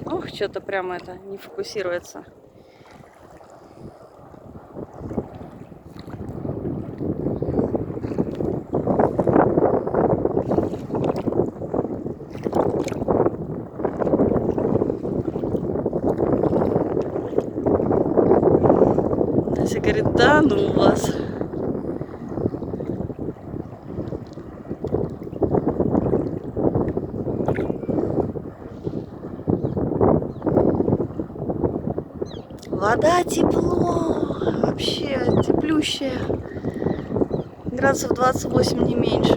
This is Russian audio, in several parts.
Ох, что-то прямо это не фокусируется. Ася говорит, да ну вас. Вода тепло, вообще теплющая, градусов 28 не меньше.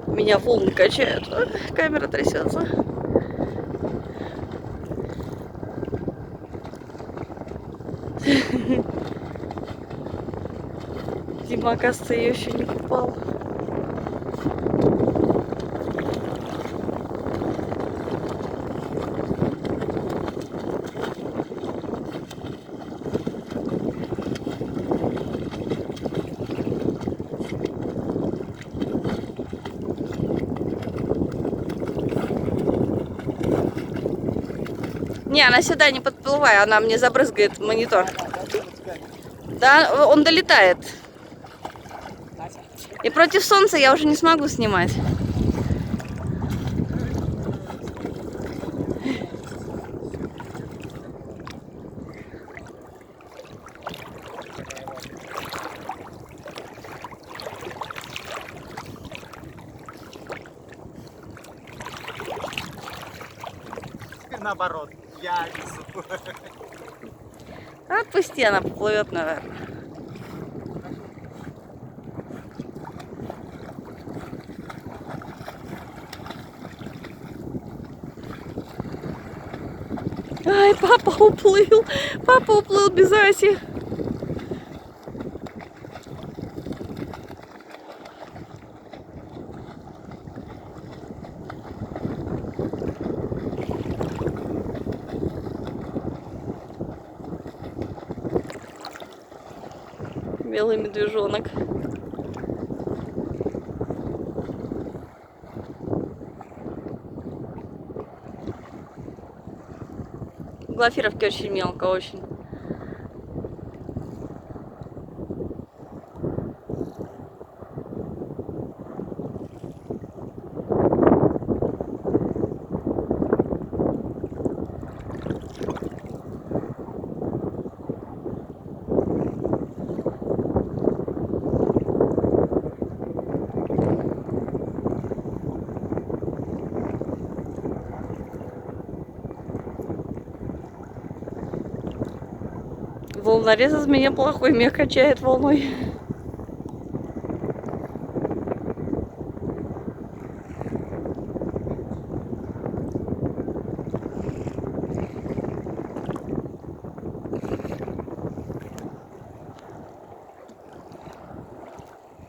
Меня волны качают, камера трясется. Дима, оказывается, ее еще не купал. Не, она сюда не подплывает, она мне забрызгает монитор. Да, он долетает. И против солнца я уже не смогу снимать. Наоборот, я несу. Отпусти, она поплывет, наверное. Ай, папа уплыл. Папа уплыл без Аси. Белый медвежонок. В Глафировке очень мелко, очень. Волнорез из меня плохой, меня качает волной.